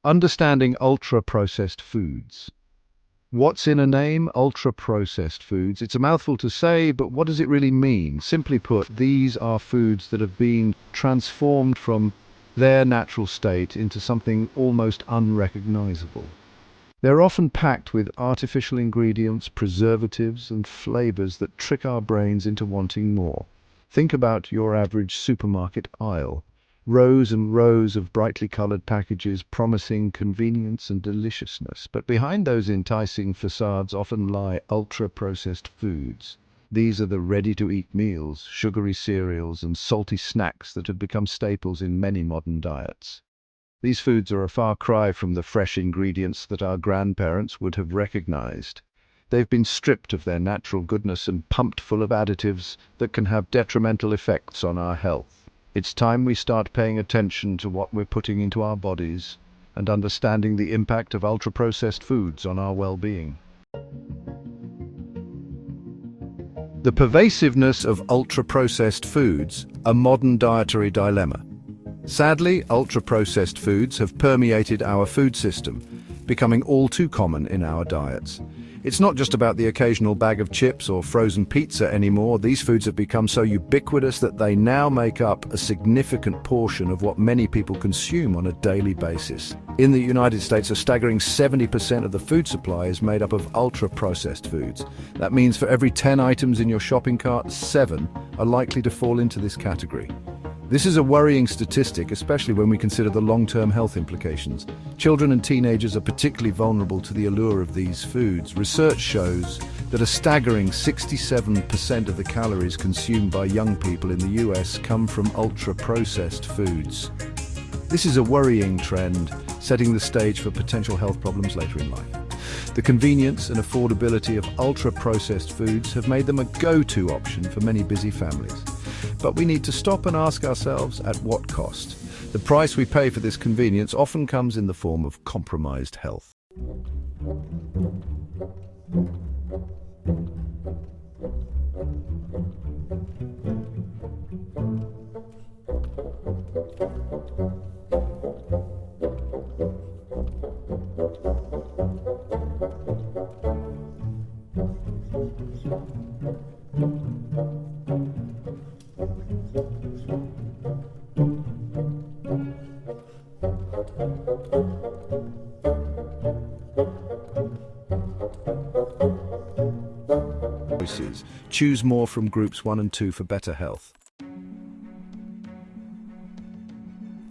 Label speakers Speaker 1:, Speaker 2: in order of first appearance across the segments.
Speaker 1: Understanding ultra-processed foods. What's in a name? Ultra-processed foods. It's a mouthful to say, but what does it really mean? Simply put, these are foods that have been transformed from their natural state into something almost unrecognizable. They're often packed with artificial ingredients, preservatives, and flavors that trick our brains into wanting more. Think about your average supermarket aisle. Rows and rows of brightly colored packages promising convenience and deliciousness. But behind those enticing facades often lie ultra-processed foods. These are the ready-to-eat meals, sugary cereals, and salty snacks that have become staples in many modern diets. These foods are a far cry from the fresh ingredients that our grandparents would have recognized. They've been stripped of their natural goodness and pumped full of additives that can have detrimental effects on our health. It's time we start paying attention to what we're putting into our bodies and understanding the impact of ultra-processed foods on our well-being. The pervasiveness of ultra-processed foods, a modern dietary dilemma. Sadly, ultra-processed foods have permeated our food system, becoming all too common in our diets. It's not just about the occasional bag of chips or frozen pizza anymore. These foods have become so ubiquitous that they now make up a significant portion of what many people consume on a daily basis. In the United States, a staggering 70% of the food supply is made up of ultra-processed foods. That means for every 10 items in your shopping cart, 7 are likely to fall into this category. This is a worrying statistic, especially when we consider the long-term health implications. Children and teenagers are particularly vulnerable to the allure of these foods. Research shows that a staggering 67% of the calories consumed by young people in the US come from ultra-processed foods. This is a worrying trend, setting the stage for potential health problems later in life. The convenience and affordability of ultra-processed foods have made them a go-to option for many busy families. But we need to stop and ask ourselves, at what cost? The price we pay for this convenience often comes in the form of compromised health. Choose more from groups 1 and 2 for better health.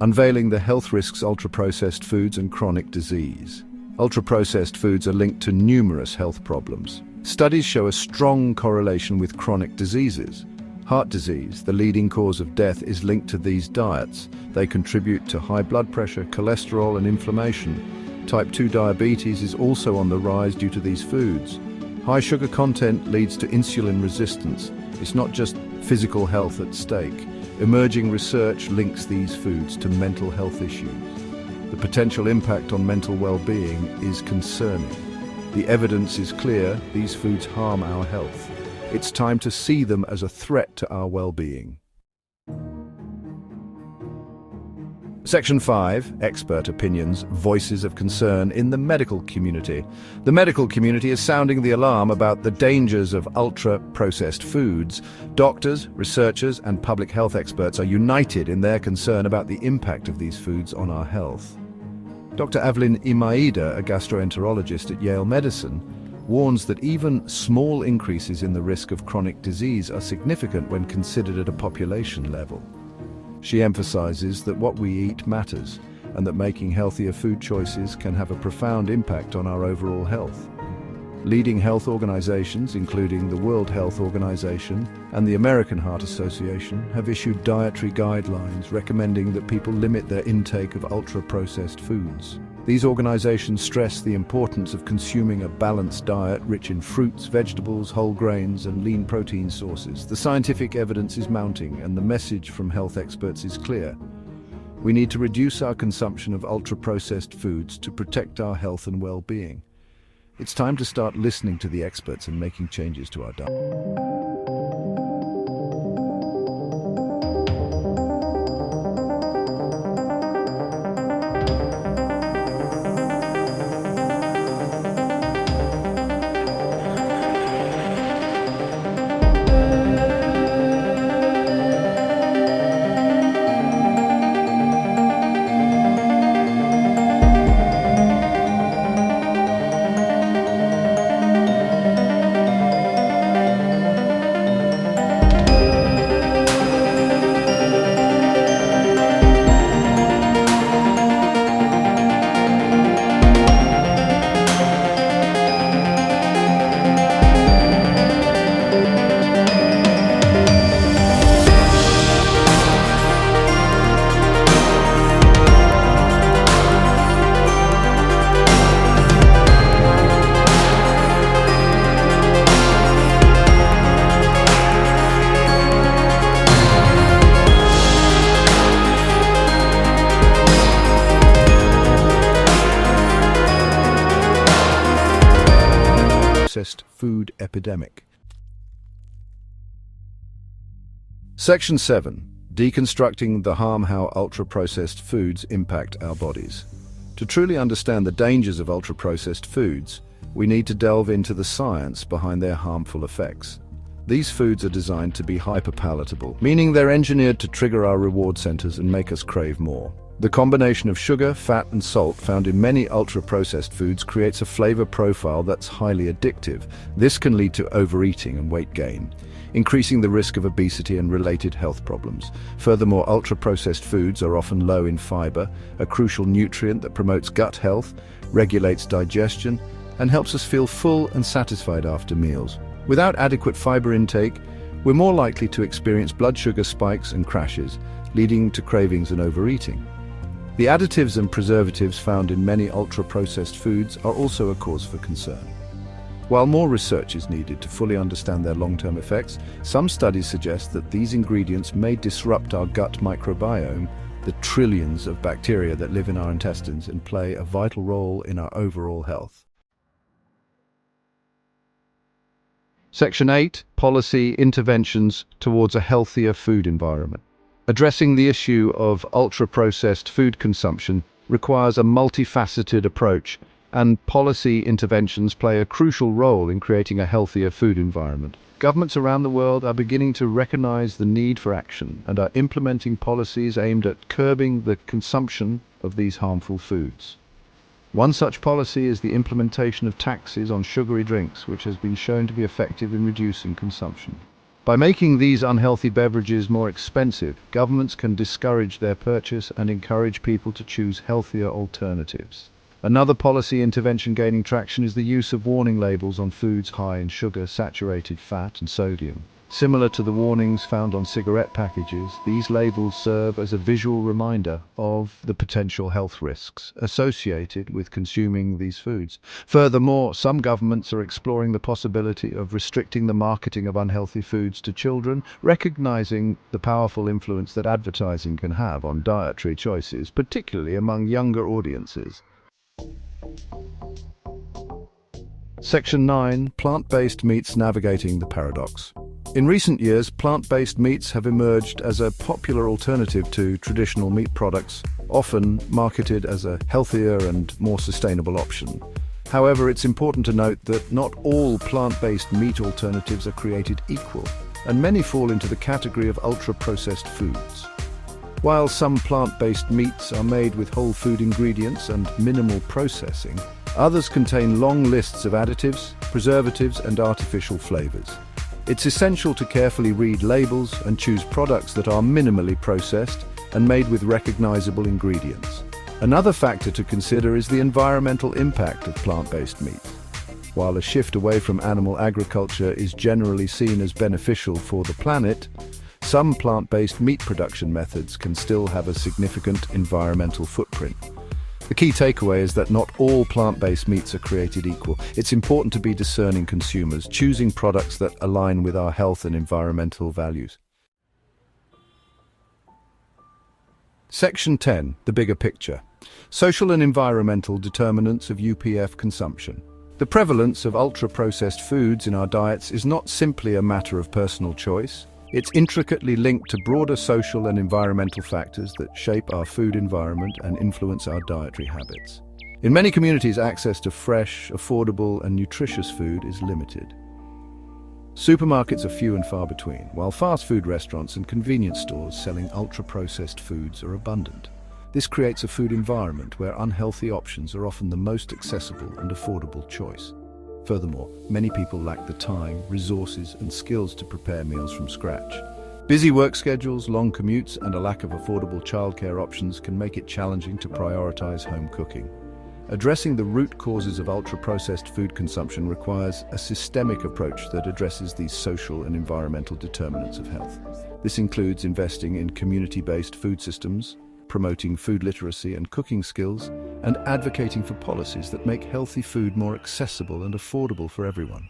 Speaker 1: Unveiling the health risks ultra-processed foods and chronic disease. Ultra-processed foods are linked to numerous health problems. Studies show a strong correlation with chronic diseases. Heart disease, the leading cause of death, is linked to these diets. They contribute to high blood pressure, cholesterol, and inflammation. Type 2 diabetes is also on the rise due to these foods. High sugar content leads to insulin resistance. It's not just physical health at stake. Emerging research links these foods to mental health issues. The potential impact on mental well-being is concerning. The evidence is clear: these foods harm our health. It's time to see them as a threat to our well-being. Section 5, Expert Opinions, Voices of Concern in the Medical Community. The medical community is sounding the alarm about the dangers of ultra-processed foods. Doctors, researchers, and public health experts are united in their concern about the impact of these foods on our health. Dr. Evelyn Imaida, a gastroenterologist at Yale Medicine, warns that even small increases in the risk of chronic disease are significant when considered at a population level. She emphasizes that what we eat matters, and that making healthier food choices can have a profound impact on our overall health. Leading health organizations, including the World Health Organization and the American Heart Association, have issued dietary guidelines recommending that people limit their intake of ultra-processed foods. These organizations stress the importance of consuming a balanced diet rich in fruits, vegetables, whole grains, and lean protein sources. The scientific evidence is mounting, and the message from health experts is clear. We need to reduce our consumption of ultra-processed foods to protect our health and well-being. It's time to start listening to the experts and making changes to our diet. food epidemic. Section 7. Deconstructing the harm how ultra-processed foods impact our bodies. To truly understand the dangers of ultra-processed foods, we need to delve into the science behind their harmful effects. These foods are designed to be hyperpalatable, meaning they're engineered to trigger our reward centers and make us crave more. The combination of sugar, fat, and salt found in many ultra-processed foods creates a flavor profile that's highly addictive. This can lead to overeating and weight gain, increasing the risk of obesity and related health problems. Furthermore, ultra-processed foods are often low in fiber, a crucial nutrient that promotes gut health, regulates digestion, and helps us feel full and satisfied after meals. Without adequate fiber intake, we're more likely to experience blood sugar spikes and crashes, leading to cravings and overeating. The additives and preservatives found in many ultra-processed foods are also a cause for concern. While more research is needed to fully understand their long-term effects, some studies suggest that these ingredients may disrupt our gut microbiome, the trillions of bacteria that live in our intestines and play a vital role in our overall health. Section 8. Policy interventions towards a healthier food environment. Addressing the issue of ultra-processed food consumption requires a multifaceted approach, and policy interventions play a crucial role in creating a healthier food environment. Governments around the world are beginning to recognize the need for action and are implementing policies aimed at curbing the consumption of these harmful foods. One such policy is the implementation of taxes on sugary drinks, which has been shown to be effective in reducing consumption. By making these unhealthy beverages more expensive, governments can discourage their purchase and encourage people to choose healthier alternatives. Another policy intervention gaining traction is the use of warning labels on foods high in sugar, saturated fat, and sodium. Similar to the warnings found on cigarette packages, these labels serve as a visual reminder of the potential health risks associated with consuming these foods. Furthermore, some governments are exploring the possibility of restricting the marketing of unhealthy foods to children, recognizing the powerful influence that advertising can have on dietary choices, particularly among younger audiences. Section 9. Plant-based meats navigating the paradox. In recent years, plant-based meats have emerged as a popular alternative to traditional meat products, often marketed as a healthier and more sustainable option. However, it's important to note that not all plant-based meat alternatives are created equal, and many fall into the category of ultra-processed foods. While some plant-based meats are made with whole food ingredients and minimal processing, others contain long lists of additives, preservatives, and artificial flavors. It's essential to carefully read labels and choose products that are minimally processed and made with recognizable ingredients. Another factor to consider is the environmental impact of plant-based meat. While a shift away from animal agriculture is generally seen as beneficial for the planet, some plant-based meat production methods can still have a significant environmental footprint. The key takeaway is that not all plant-based meats are created equal. It's important to be discerning consumers, choosing products that align with our health and environmental values. Section 10. The bigger picture. Social and environmental determinants of UPF consumption. The prevalence of ultra-processed foods in our diets is not simply a matter of personal choice. It's intricately linked to broader social and environmental factors that shape our food environment and influence our dietary habits. In many communities, access to fresh, affordable, and nutritious food is limited. Supermarkets are few and far between, while fast food restaurants and convenience stores selling ultra-processed foods are abundant. This creates a food environment where unhealthy options are often the most accessible and affordable choice. Furthermore, many people lack the time, resources, and skills to prepare meals from scratch. Busy work schedules, long commutes, and a lack of affordable childcare options can make it challenging to prioritize home cooking. Addressing the root causes of ultra-processed food consumption requires a systemic approach that addresses these social and environmental determinants of health. This includes investing in community-based food systems, promoting food literacy and cooking skills, and advocating for policies that make healthy food more accessible and affordable for everyone.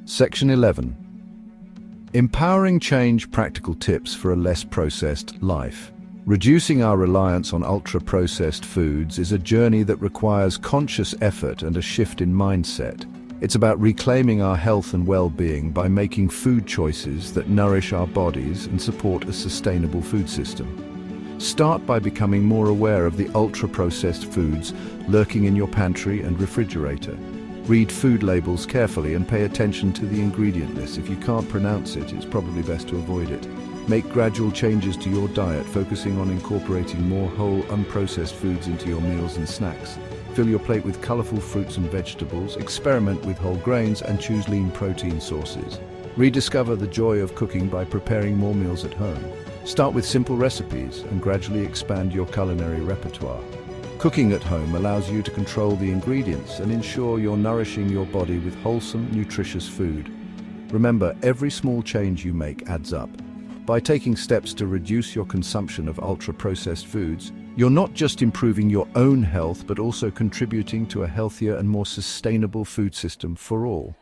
Speaker 1: Section 11. Empowering change: practical tips for a less processed life. Reducing our reliance on ultra-processed foods is a journey that requires conscious effort and a shift in mindset. It's about reclaiming our health and well-being by making food choices that nourish our bodies and support a sustainable food system. Start by becoming more aware of the ultra-processed foods lurking in your pantry and refrigerator. Read food labels carefully and pay attention to the ingredient list. If you can't pronounce it, it's probably best to avoid it. Make gradual changes to your diet, focusing on incorporating more whole, unprocessed foods into your meals and snacks. Fill your plate with colorful fruits and vegetables, experiment with whole grains, and choose lean protein sources. Rediscover the joy of cooking by preparing more meals at home. Start with simple recipes and gradually expand your culinary repertoire. Cooking at home allows you to control the ingredients and ensure you're nourishing your body with wholesome, nutritious food. Remember, every small change you make adds up. By taking steps to reduce your consumption of ultra-processed foods, you're not just improving your own health, but also contributing to a healthier and more sustainable food system for all.